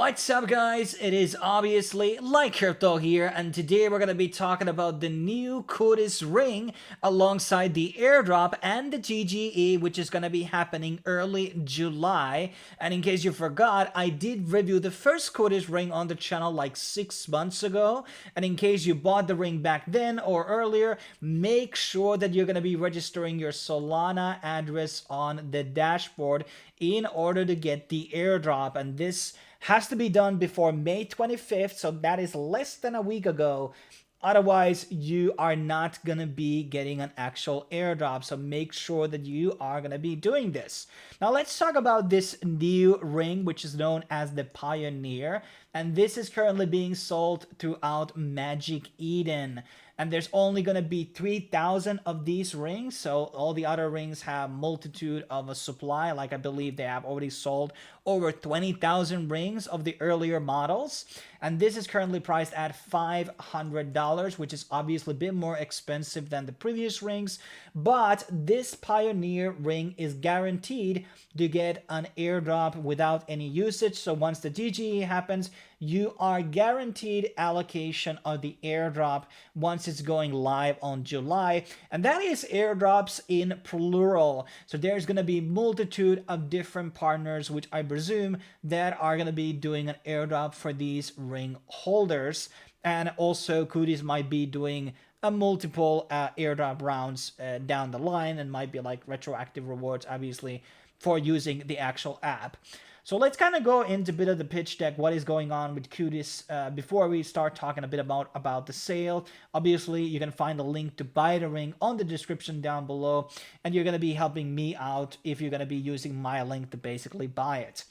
What's up, guys? It is obviously Like Crypto here, and today we're going to be talking about the new CUDIS Ring alongside the airdrop and the TGE, which is going to be happening early July. And in case you forgot, I did review the first CUDIS Ring on the channel like 6 months ago. And in case you bought the ring back then or earlier, make sure that you're going to be registering your Solana address on the dashboard in order to get the airdrop. And this has to be done before May 25th, so that is less than a week ago. Otherwise, you are not going to be getting an actual airdrop, so make sure that you are going to be doing this. Now, let's talk about this new ring, which is known as the Pioneer, and this is currently being sold throughout Magic Eden. And there's only going to be 3,000 of these rings, so all the other rings have multitude of a supply. Like I believe they have already sold over 20,000 rings of the earlier models. And this is currently priced at $500, which is obviously a bit more expensive than the previous rings. But this Pioneer ring is guaranteed to get an airdrop without any usage. So once the TGE happens, you are guaranteed allocation of the airdrop once it's going live on July. And that is airdrops in plural. So there's going to be multitude of different partners, which I presume that are going to be doing an airdrop for these ring holders. And also CUDIS might be doing a multiple airdrop rounds down the line, and might be like retroactive rewards, obviously, for using the actual app. So let's kind of go into a bit of the pitch deck, what is going on with CUDIS before we start talking a bit about the sale. Obviously, you can find a link to buy the ring on the description down below, and you're going to be helping me out if you're going to be using my link to basically buy it.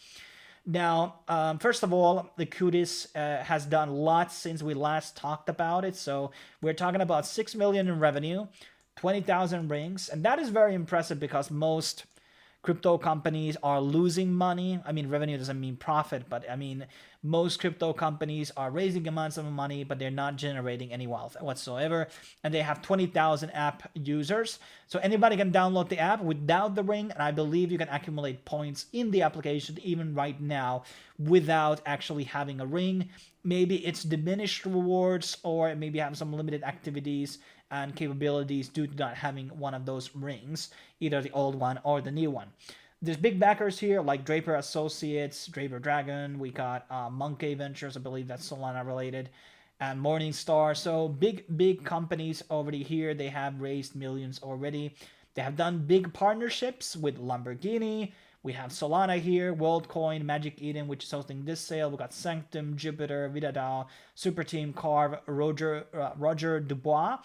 Now, first of all, the CUDIS has done lots since we last talked about it. So we're talking about 6 million in revenue, 20,000 rings, and that is very impressive because most crypto companies are losing money. I mean, revenue doesn't mean profit, but I mean, most crypto companies are raising amounts of money, but they're not generating any wealth whatsoever. And they have 20,000 app users. So anybody can download the app without the ring. And I believe you can accumulate points in the application even right now without actually having a ring. Maybe it's diminished rewards, or maybe have some limited activities and capabilities due to not having one of those rings, either the old one or the new one. There's big backers here like Draper Associates, Draper Dragon. We got Monkey Ventures, I believe that's Solana related, and Morningstar. So big companies already here. They have raised millions already. They have done big partnerships with Lamborghini. We have Solana here, WorldCoin, Magic Eden, which is hosting this sale. We got Sanctum, Jupiter, Vidadao, Super Team, Carve, Roger Dubois.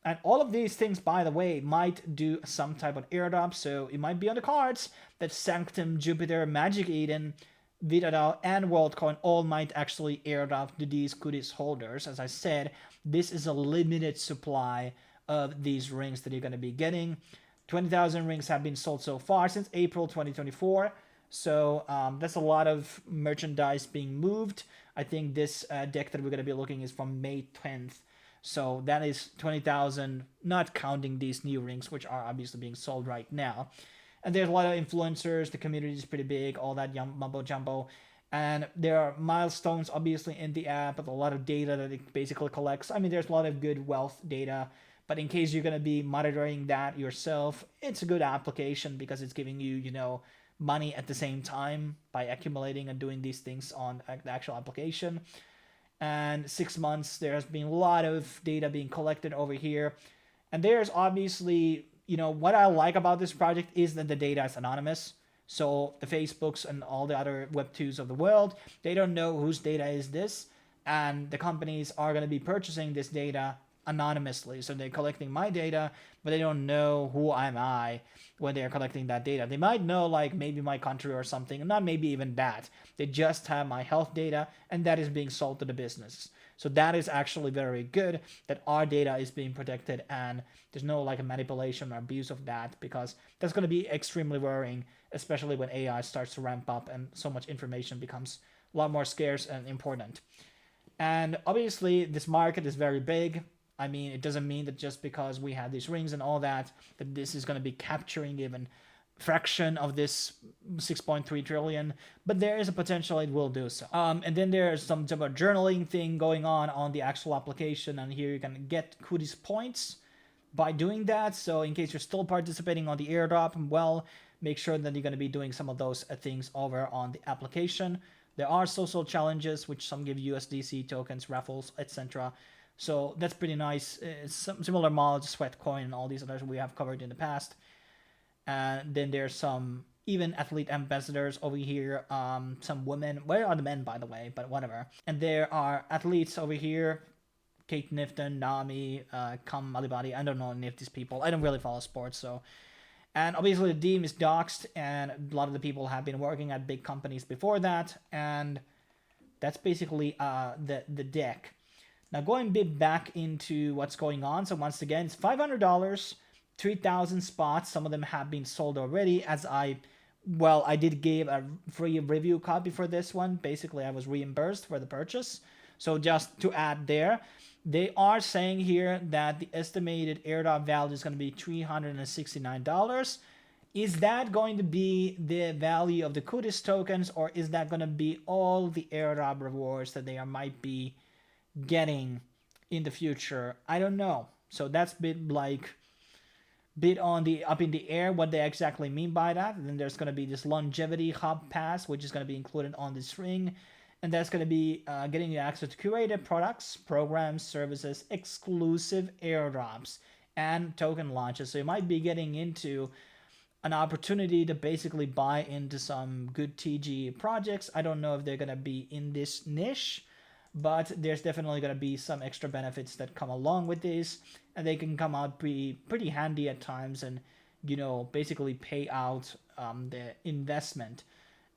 And all of these things, by the way, might do some type of airdrop, so it might be on the cards that Sanctum, Jupiter, Magic Eden, Vidadao, and WorldCoin all might actually airdrop to these CUDIS holders. As I said, this is a limited supply of these rings that you're going to be getting. 20,000 rings have been sold so far since April 2024. So that's a lot of merchandise being moved. I think this deck that we're going to be looking is from May 10th. So that is 20,000, not counting these new rings, which are obviously being sold right now. And there's a lot of influencers. The community is pretty big, all that mumbo jumbo. And there are milestones, obviously, in the app, with a lot of data that it basically collects. I mean, there's a lot of good wealth data. But in case you're going to be monitoring that yourself, it's a good application because it's giving you, money at the same time by accumulating and doing these things on the actual application. And 6 months, there has been a lot of data being collected over here. And there's obviously, what I like about this project is that the data is anonymous. So the Facebooks and all the other Web2s of the world, they don't know whose data is this. And the companies are going to be purchasing this data anonymously. So they're collecting my data, but they don't know who am I when they're collecting that data. They might know like maybe my country or something, not maybe even that. They just have my health data, and that is being sold to the business. So that is actually very good that our data is being protected, and there's no like a manipulation or abuse of that, because that's going to be extremely worrying, especially when AI starts to ramp up and so much information becomes a lot more scarce and important. And obviously this market is very big. I mean, it doesn't mean that just because we have these rings and all that, that this is going to be capturing even fraction of this 6.3 trillion, but there is a potential it will do so. And then there's some type of journaling thing going on the actual application, and here you can get CUDIS points by doing that. So in case you're still participating on the airdrop, well, make sure that you're going to be doing some of those things over on the application. There are social challenges, which some give USDC tokens, raffles, etc. So that's pretty nice. It's some similar mods, Sweatcoin, and all these others we have covered in the past. And then there's some even athlete ambassadors over here. Some women. Where are the men, by the way? But whatever. And there are athletes over here. Kate Nifton, Nami, Kam Alibadi. I don't know any of these people. I don't really follow sports, so. And obviously the team is doxed, and a lot of the people have been working at big companies before that. And that's basically the deck. Now going a bit back into what's going on. So once again, it's $500. 3,000 spots. Some of them have been sold already, as I did give a free review copy for this one. Basically, I was reimbursed for the purchase. So just to add there, they are saying here that the estimated airdrop value is going to be $369. Is that going to be the value of the CUDIS tokens, or is that going to be all the airdrop rewards that they might be getting in the future? I don't know. So that's a bit on the up in the air what they exactly mean by that. And then there's going to be this Longevity Hub pass, which is going to be included on this ring, and that's going to be getting you access to curated products, programs, services, exclusive airdrops, and token launches. So you might be getting into an opportunity to basically buy into some good TGE projects. I don't know if they're going to be in this niche, but there's definitely going to be some extra benefits that come along with this, and they can come out pretty handy at times, and basically pay out the investment.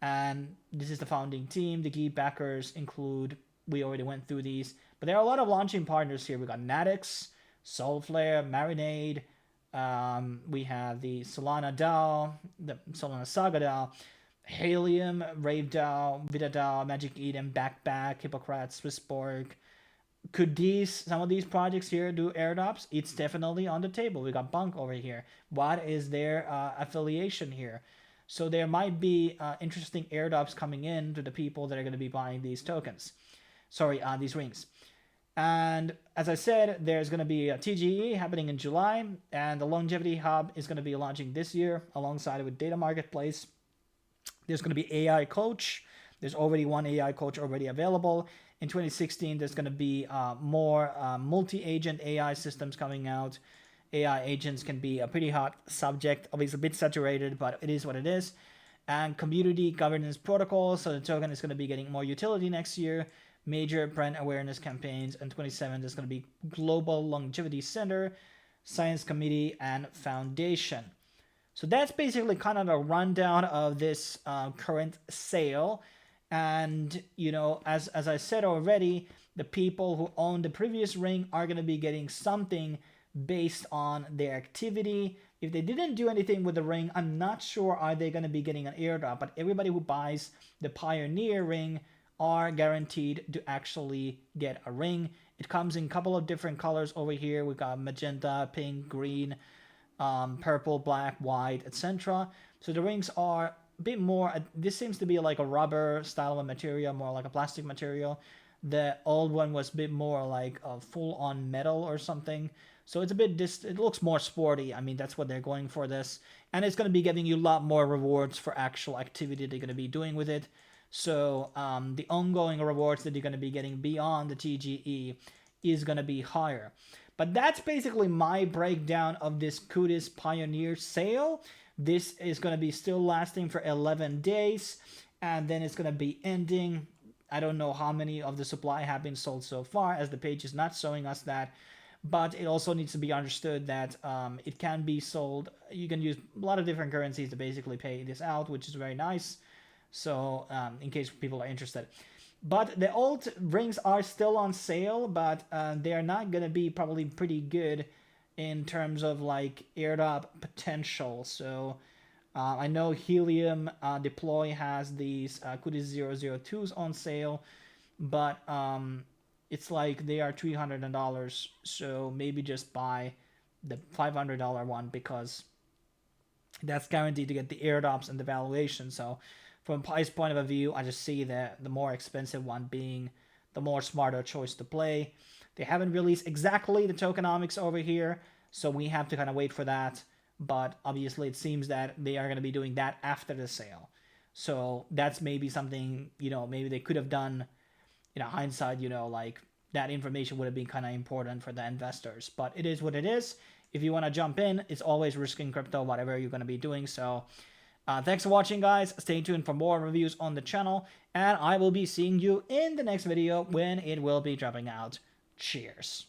And this is the founding team. The key backers include, we already went through these, but there are a lot of launching partners here. We got Natix, Soulflare, Marinade. We have the Solana DAO, the Solana Saga DAO, Helium, Rave DAO, Vita DAO, Magic Eden, Backpack, Hippocrat, Swissborg. Could some of these projects here do airdrops? It's definitely on the table. We got Bunk over here. What is their affiliation here? So there might be interesting airdrops coming in to the people that are going to be buying these tokens. These rings. And as I said, there's going to be a TGE happening in July, and the Longevity Hub is going to be launching this year alongside with Data Marketplace. There's going to be AI Coach. There's already one AI Coach already available. In 2016, there's going to be more multi-agent AI systems coming out. AI agents can be a pretty hot subject, obviously a bit saturated, but it is what it is. And community governance protocols, so the token is going to be getting more utility next year. Major brand awareness campaigns, and 27 there's going to be Global Longevity Center, Science Committee, and Foundation. So that's basically kind of a rundown of this current sale. And as I said already, the people who own the previous ring are going to be getting something based on their activity. If they didn't do anything with the ring, I'm not sure are they going to be getting an airdrop, but everybody who buys the Pioneer ring are guaranteed to actually get a ring. It comes in a couple of different colors over here. We've got magenta, pink, green, purple, black, white, etc. So the rings are a bit more, this seems to be like a rubber style of a material, more like a plastic material. The old one was a bit more like a full-on metal or something. So it's a bit, it looks more sporty. I mean, that's what they're going for this. And it's going to be giving you a lot more rewards for actual activity they're going to be doing with it. So the ongoing rewards that you're going to be getting beyond the TGE is going to be higher. But that's basically my breakdown of this CUDIS Pioneer sale. This is going to be still lasting for 11 days, and then it's going to be ending. I don't know how many of the supply have been sold so far, as the page is not showing us that. But it also needs to be understood that it can be sold. You can use a lot of different currencies to basically pay this out, which is very nice. So in case people are interested. But the old rings are still on sale, but they are not going to be probably pretty good in terms of like airdrop potential. So I know Helium Deploy has these CUDIS 002s on sale, but it's like they are $300. So maybe just buy the $500 one, because that's guaranteed to get the airdrops and the valuation. So from a price point of view, I just see the more expensive one being the more smarter choice to play. They haven't released exactly the tokenomics over here, so we have to kind of wait for that. But obviously, it seems that they are going to be doing that after the sale. So that's maybe something, maybe they could have done, hindsight, like that information would have been kind of important for the investors. But it is what it is. If you want to jump in, it's always risking crypto, whatever you're going to be doing. So thanks for watching, guys. Stay tuned for more reviews on the channel, and I will be seeing you in the next video when it will be dropping out. Cheers.